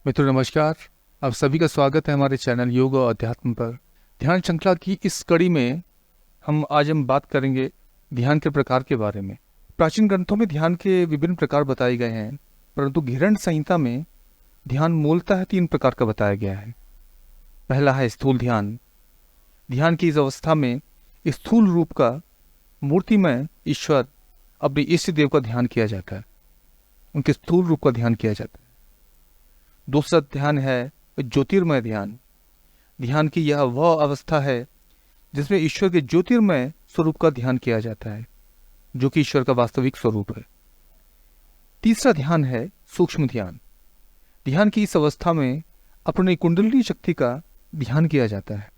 मित्रों नमस्कार। आप सभी का स्वागत है हमारे चैनल योग और अध्यात्म पर। ध्यान श्रृंखला की इस कड़ी में हम बात करेंगे ध्यान के प्रकार के बारे में। प्राचीन ग्रंथों में ध्यान के विभिन्न प्रकार बताए गए हैं, परंतु घिरण संहिता में ध्यान मूलतः 3 प्रकार का बताया गया है। पहला है स्थूल ध्यान। ध्यान की इस अवस्था में स्थूल रूप का मूर्तिमय ईश्वर अपने इष्ट देव का ध्यान किया जाता है, उनके स्थूल रूप का ध्यान किया जाता है। दूसरा ध्यान है ज्योतिर्मय ध्यान। ध्यान की यह वह अवस्था है जिसमें ईश्वर के ज्योतिर्मय स्वरूप का ध्यान किया जाता है, जो कि ईश्वर का वास्तविक स्वरूप है। तीसरा ध्यान है सूक्ष्म ध्यान। ध्यान की इस अवस्था में अपनी कुंडलिनी शक्ति का ध्यान किया जाता है।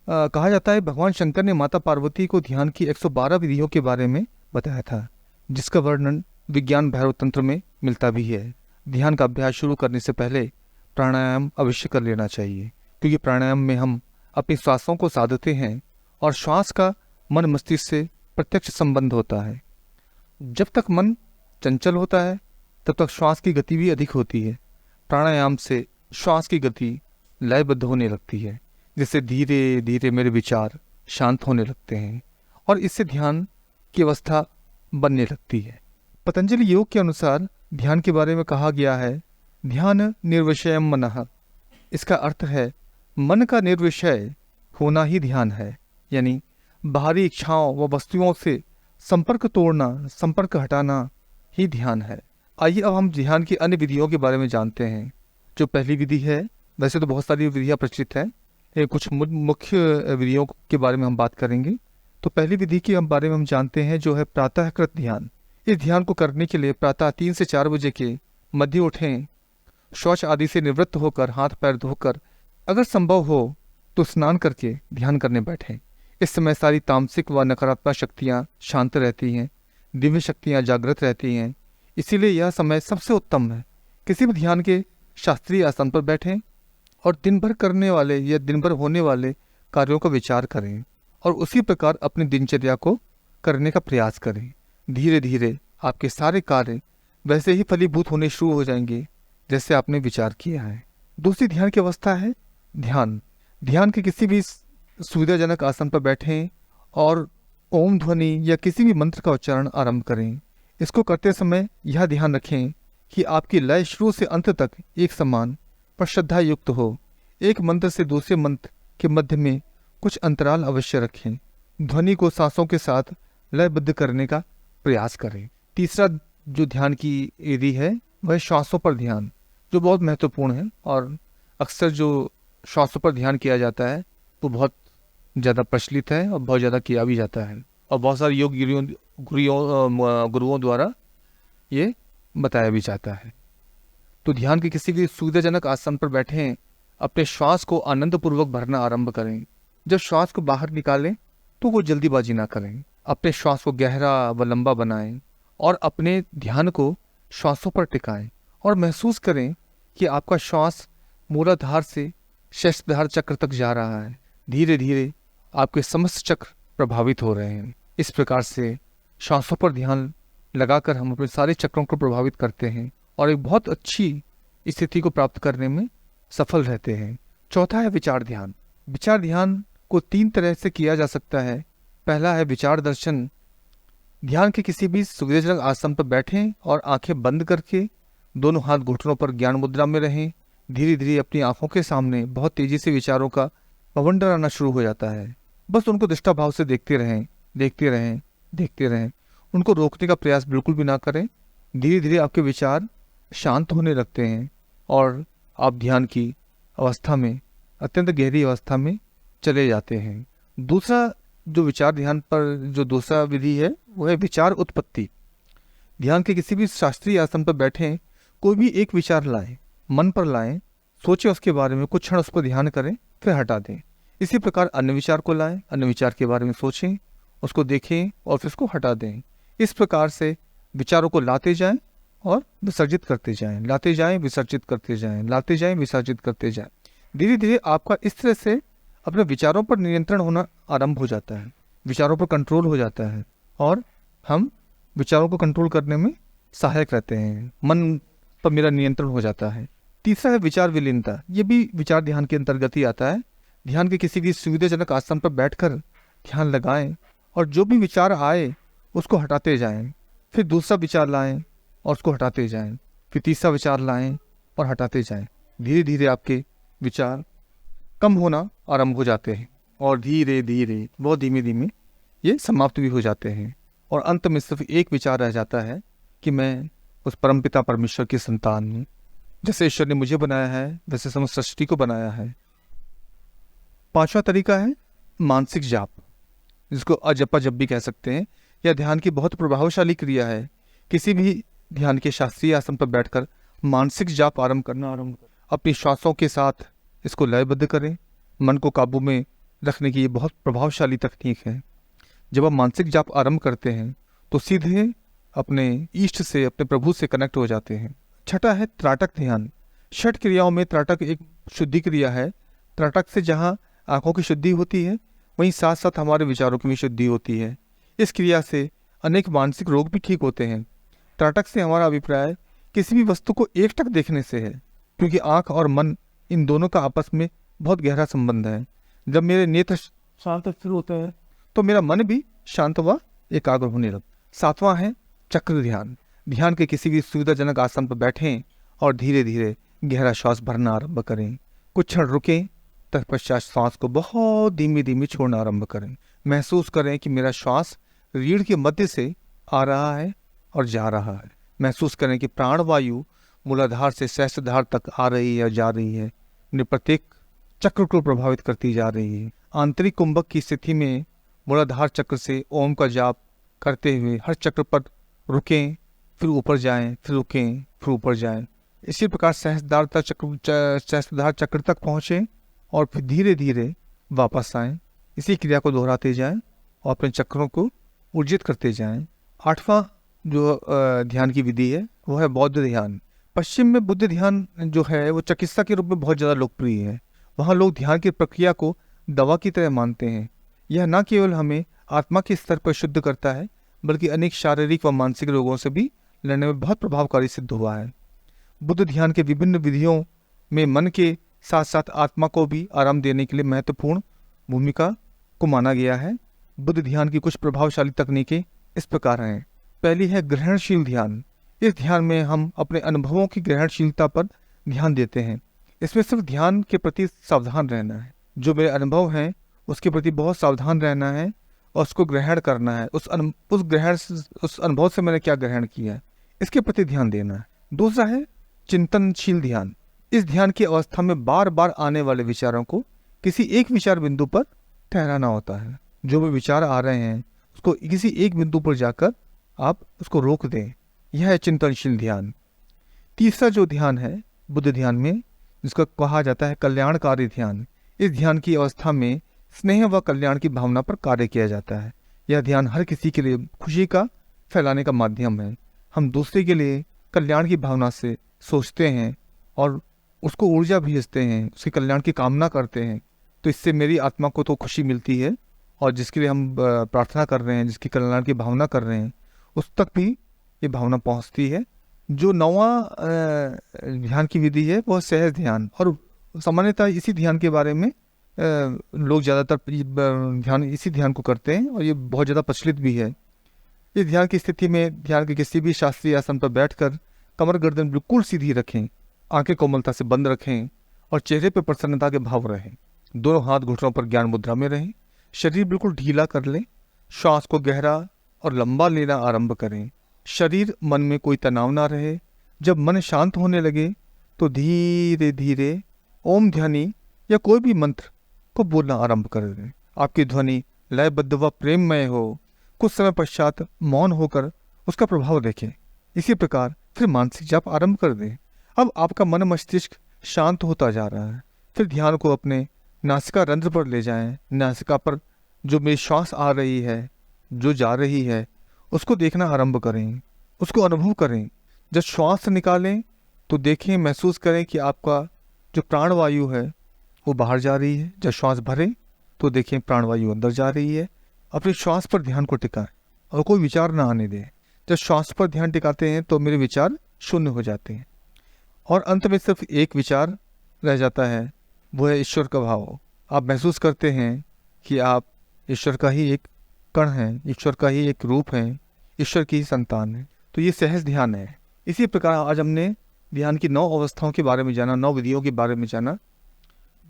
कहा जाता है भगवान शंकर ने माता पार्वती को ध्यान की 112 विधियों के बारे में बताया था, जिसका वर्णन विज्ञान भैरव तंत्र में मिलता भी है। ध्यान का अभ्यास शुरू करने से पहले प्राणायाम अवश्य कर लेना चाहिए, क्योंकि प्राणायाम में हम अपनी श्वासों को साधते हैं और श्वास का मन मस्तिष्क से प्रत्यक्ष संबंध होता है। जब तक मन चंचल होता है तब तक श्वास की गति भी अधिक होती है। प्राणायाम से श्वास की गति लयबद्ध होने लगती है, जिससे धीरे धीरे मेरे विचार शांत होने लगते हैं और इससे ध्यान की अवस्था बनने लगती है। पतंजलि योग के अनुसार ध्यान के बारे में कहा गया है ध्यान निर्विषयम मनः। इसका अर्थ है मन का निर्विषय होना ही ध्यान है, यानी बाहरी इच्छाओं व वस्तुओं से संपर्क तोड़ना, संपर्क हटाना ही ध्यान है। आइए अब हम ध्यान की अन्य विधियों के बारे में जानते हैं। जो पहली विधि है, वैसे तो बहुत सारी विधियां प्रचलित है, कुछ मुख्य विधियों के बारे में हम बात करेंगे। तो पहली विधि के बारे में हम जानते हैं जो है प्रातःकृत ध्यान। इस ध्यान को करने के लिए प्रातः 3 से 4 बजे के मध्य उठें, शौच आदि से निवृत्त होकर हाथ पैर धोकर अगर संभव हो तो स्नान करके ध्यान करने बैठें। इस समय सारी तामसिक व नकारात्मक शक्तियाँ शांत रहती हैं, दिव्य शक्तियाँ जागृत रहती हैं, इसीलिए यह समय सबसे उत्तम है। किसी भी ध्यान के शास्त्रीय आसन पर बैठें और दिन भर करने वाले या दिन भर होने वाले कार्यों का विचार करें और उसी प्रकार अपनी दिनचर्या को करने का प्रयास करें। धीरे धीरे आपके सारे कार्य वैसे ही फलीभूत होने शुरू हो जाएंगे जैसे आपने विचार किया है। दूसरी ध्यान की अवस्था है ध्यान। ध्यान के किसी भी सुविधाजनक आसन पर बैठें और ओम ध्वनि या किसी भी मंत्र का उच्चारण आरंभ करें। इसको करते समय यह ध्यान रखें कि आपकी लय शुरू से अंत तक एक समान पर श्रद्धा युक्त हो। एक मंत्र से दूसरे मंत्र के मध्य में कुछ अंतराल अवश्य रखें। ध्वनि को सांसों के साथ लयबद्ध करने का प्रयास करें। तीसरा जो ध्यान की विधि है वह श्वासों पर ध्यान, जो बहुत महत्वपूर्ण है और अक्सर जो श्वासों पर ध्यान किया जाता है वो बहुत ज़्यादा प्रचलित है और बहुत ज़्यादा किया भी जाता है और बहुत सारे योग गुरुओं द्वारा ये बताया भी जाता है। तो ध्यान के किसी भी सुविधाजनक आसन पर बैठें, अपने श्वास को आनंदपूर्वक भरना आरंभ करें। जब श्वास को बाहर निकालें तो वो जल्दीबाजी ना करें। अपने श्वास को गहरा व लंबा बनाएं और अपने ध्यान को श्वासों पर टिकाएं और महसूस करें कि आपका श्वास मूलाधार से शेषधार चक्र तक जा रहा है। धीरे धीरे आपके समस्त चक्र प्रभावित हो रहे हैं। इस प्रकार से श्वासों पर ध्यान लगाकर हम अपने सारे चक्रों को प्रभावित करते हैं और एक बहुत अच्छी स्थिति को प्राप्त करने में सफल रहते हैं। चौथा है विचार ध्यान। विचार ध्यान को 3 तरह से किया जा सकता है। पहला है विचार दर्शन। ध्यान के किसी भी सुविधाजनक आसन पर बैठें और आंखें बंद करके दोनों हाथ घुटनों पर ज्ञान मुद्रा में रहें। धीरे धीरे अपनी आंखों के सामने बहुत तेजी से विचारों का बवंडर आना शुरू हो जाता है। बस उनको दृष्टा भाव से देखते रहें, देखते रहें, देखते रहें। उनको रोकने का प्रयास बिल्कुल भी ना करें। धीरे धीरे आपके विचार शांत होने लगते हैं और आप ध्यान की अवस्था में, अत्यंत गहरी अवस्था में चले जाते हैं। दूसरा जो विचार ध्यान पर जो दूसरा विधि है वो है विचार उत्पत्ति। ध्यान के किसी भी शास्त्रीय आसन पर बैठें, कोई भी एक विचार लाएं, मन पर लाएं, सोचें उसके बारे में, कुछ क्षण उस पर ध्यान करें, फिर हटा दें। इसी प्रकार अन्य विचार को लाएं, अन्य विचार के बारे में सोचें, उसको देखें और फिर उसको हटा दें। इस प्रकार से विचारों को लाते जाएं और विसर्जित करते जाएं, लाते जाएं, विसर्जित करते जाएं, लाते जाएं, विसर्जित करते जाएं। धीरे धीरे आपका इस तरह से अपने विचारों पर नियंत्रण होना आरंभ हो जाता है, विचारों पर कंट्रोल हो जाता है और हम विचारों को कंट्रोल करने में सहायक रहते हैं। मन पर मेरा नियंत्रण हो जाता है। तीसरा है विचार विलीनता। ये भी विचार ध्यान के अंतर्गत ही आता है। ध्यान के किसी भी सुविधाजनक आसन पर बैठकर ध्यान लगाएं और जो भी विचार आए उसको हटाते जाएं। फिर दूसरा विचार लाएं और उसको हटाते जाएं। फिर तीसरा विचार लाएं और हटाते जाएं। धीरे धीरे आपके विचार कम होना आरंभ हो जाते हैं और धीरे धीरे बहुत धीमे धीमे ये समाप्त भी हो जाते हैं और अंत में सिर्फ एक विचार रह जाता है कि मैं उस परमपिता परमेश्वर की संतान हूँ। जैसे ईश्वर ने मुझे बनाया है वैसे समस्त सृष्टि को बनाया है। पांचवा तरीका है मानसिक जाप, जिसको अजपा जप भी कह सकते हैं। यह ध्यान की बहुत प्रभावशाली क्रिया है। किसी भी ध्यान के शास्त्रीय आसन पर बैठकर मानसिक जाप आरंभ करना अपनी श्वासों के साथ इसको लयबद्ध करें। मन को काबू में रखने की ये बहुत प्रभावशाली तकनीक है। जब आप मानसिक जाप आरंभ करते हैं तो सीधे अपने इष्ट से, अपने प्रभु से कनेक्ट हो जाते हैं। छठा है त्राटक ध्यान। षट क्रियाओं में त्राटक एक शुद्धि क्रिया है। त्राटक से जहाँ आंखों की शुद्धि होती है वहीं साथ साथ हमारे विचारों की भी शुद्धि होती है। इस क्रिया से अनेक मानसिक रोग भी ठीक होते हैं। त्राटक से हमारा अभिप्राय किसी भी वस्तु को एकटक देखने से है, क्योंकि आंख और मन इन दोनों का आपस में बहुत गहरा संबंध है। जब मेरे नेत्र शांत स्थिर होते हैं तो मेरा मन भी शांत व एकाग्र होने लगता। सातवां है चक्र ध्यान। ध्यान के किसी भी सुविधाजनक आसन पर बैठें और धीरे धीरे गहरा श्वास भरना आरंभ करें। कुछ क्षण रुकें, तत्पश्चात श्वास को बहुत धीमे धीमे छोड़ना आरंभ करें। महसूस करें कि मेरा श्वास रीढ़ के मध्य से आ रहा है और जा रहा है। महसूस करें कि प्राणवायु मूलाधार से सहस्त्रधार तक आ रही है और जा रही है, उन्हें प्रत्येक चक्र को प्रभावित करती जा रही है। आंतरिक कुंभक की स्थिति में मूलाधार चक्र से ओम का जाप करते हुए हर चक्र पर रुकें, फिर ऊपर जाएं, फिर रुकें, फिर ऊपर जाएं। इसी प्रकार सहस्त्रधार चक्र तक पहुँचें और फिर धीरे धीरे वापस आएं। इसी क्रिया को दोहराते जाएं और अपने चक्रों को ऊर्जित करते जाएं। आठवां जो ध्यान की विधि है वो है बौद्ध ध्यान। पश्चिम में बुद्ध ध्यान जो है वो चिकित्सा के रूप में बहुत ज़्यादा लोकप्रिय है। वहाँ लोग ध्यान की प्रक्रिया को दवा की तरह मानते हैं। यह न केवल हमें आत्मा के स्तर पर शुद्ध करता है बल्कि अनेक शारीरिक व मानसिक रोगों से भी लड़ने में बहुत प्रभावकारी सिद्ध हुआ है। बुद्ध ध्यान के विभिन्न विधियों में मन के साथ साथ आत्मा को भी आराम देने के लिए महत्वपूर्ण भूमिका को माना गया है। बुद्ध ध्यान की कुछ प्रभावशाली तकनीकें इस प्रकार हैं। पहली है ग्रहणशील ध्यान। इस ध्यान में हम अपने अनुभवों की ग्रहणशीलता पर ध्यान देते हैं। इसमें सिर्फ ध्यान के प्रति सावधान रहना है। जो मेरे अनुभव हैं उसके प्रति बहुत सावधान रहना है और उसको ग्रहण करना है। उस अनुभव से मैंने क्या ग्रहण किया है इसके प्रति ध्यान देना है। दूसरा है चिंतनशील ध्यान। इस ध्यान की अवस्था में बार बार आने वाले विचारों को किसी एक विचार बिंदु पर ठहराना होता है। जो भी विचार आ रहे हैं उसको किसी एक बिंदु पर जाकर आप उसको रोक दें। यह है चिंतनशील ध्यान। तीसरा जो ध्यान है बुद्ध ध्यान में, जिसका कहा जाता है कल्याणकारी ध्यान। इस ध्यान की अवस्था में स्नेह व कल्याण की भावना पर कार्य किया जाता है। यह ध्यान हर किसी के लिए खुशी का फैलाने का माध्यम है। हम दूसरे के लिए कल्याण की भावना से सोचते हैं और उसको ऊर्जा भेजते हैं, उसके कल्याण की कामना करते हैं, तो इससे मेरी आत्मा को तो खुशी मिलती है और जिसके लिए हम प्रार्थना कर रहे हैं, जिसकी कल्याण की भावना कर रहे हैं, उस तक भी ये भावना पहुंचती है। जो नौवां ध्यान की विधि है वह सहज ध्यान, और सामान्यतः इसी ध्यान के बारे में लोग ज़्यादातर इसी ध्यान को करते हैं और ये बहुत ज़्यादा प्रचलित भी है। इस ध्यान की स्थिति में ध्यान के किसी भी शास्त्रीय आसन पर बैठकर कमर गर्दन बिल्कुल सीधी रखें, आंखें कोमलता से बंद रखें और चेहरे पर प्रसन्नता के भाव रहें। दोनों हाथ घुटनों पर ज्ञान मुद्रा में रहें। शरीर बिल्कुल ढीला कर लें। श्वास को गहरा और लंबा लेना आरंभ करें। शरीर मन में कोई तनाव ना रहे। जब मन शांत होने लगे तो धीरे धीरे ओम ध्वनि या कोई भी मंत्र को बोलना आरंभ कर दें। आपकी ध्वनि लयबद्ध व प्रेममय हो। कुछ समय पश्चात मौन होकर उसका प्रभाव देखें। इसी प्रकार फिर मानसिक जाप आरंभ कर दें। अब आपका मन मस्तिष्क शांत होता जा रहा है। फिर ध्यान को अपने नासिका रंध्र पर ले जाएं। नासिका पर जो मेरी श्वास आ रही है, जो जा रही है, उसको देखना आरंभ करें, उसको अनुभव करें। जब श्वास निकालें तो देखें, महसूस करें कि आपका जो प्राणवायु है वो बाहर जा रही है। जब श्वास भरें तो देखें प्राणवायु अंदर जा रही है। अपनी श्वास पर ध्यान को टिकाएं और कोई विचार ना आने दें। जब श्वास पर ध्यान टिकाते हैं तो मेरे विचार शून्य हो जाते हैं। और अंत में सिर्फ एक विचार रह जाता है, वो है ईश्वर का भाव। आप महसूस करते हैं कि आप ईश्वर का ही एक कण हैं, ईश्वर का ही एक रूप हैं, ईश्वर की ही संतान है। तो ये सहज ध्यान है। इसी प्रकार आज हमने ध्यान की 9 अवस्थाओं के बारे में जाना, 9 विधियों के बारे में जाना।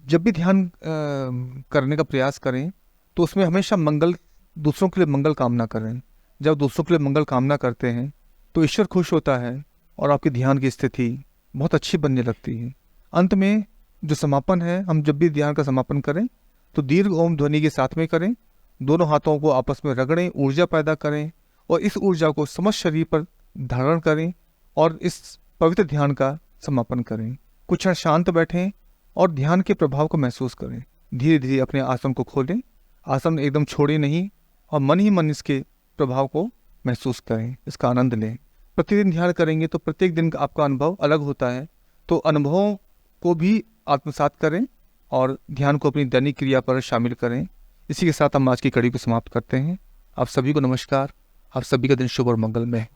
जब भी ध्यान करने का प्रयास करें तो उसमें हमेशा मंगल, दूसरों के लिए मंगल कामना करें। जब दूसरों के लिए मंगल कामना करते हैं तो ईश्वर खुश होता है और आपके ध्यान की स्थिति बहुत अच्छी बनने लगती है। अंत में जो समापन है, हम जब भी ध्यान का समापन करें तो दीर्घ ओम ध्वनि के साथ में करें, दोनों हाथों को आपस में रगड़ें, ऊर्जा पैदा करें और इस ऊर्जा को समस्त शरीर पर धारण करें और इस पवित्र ध्यान का समापन करें। कुछ क्षण शांत बैठें और ध्यान के प्रभाव को महसूस करें। धीरे धीरे अपने आसन को खोलें, आसन एकदम छोड़ें नहीं और मन ही मन इसके प्रभाव को महसूस करें, इसका आनंद लें। प्रतिदिन ध्यान करेंगे तो प्रत्येक दिन का आपका अनुभव अलग होता है, तो अनुभवों को भी आत्मसात करें और ध्यान को अपनी दैनिक क्रिया पर शामिल करें। इसी के साथ हम आज की कड़ी को समाप्त करते हैं। आप सभी को नमस्कार। आप सभी का दिन शुभ और मंगलमय।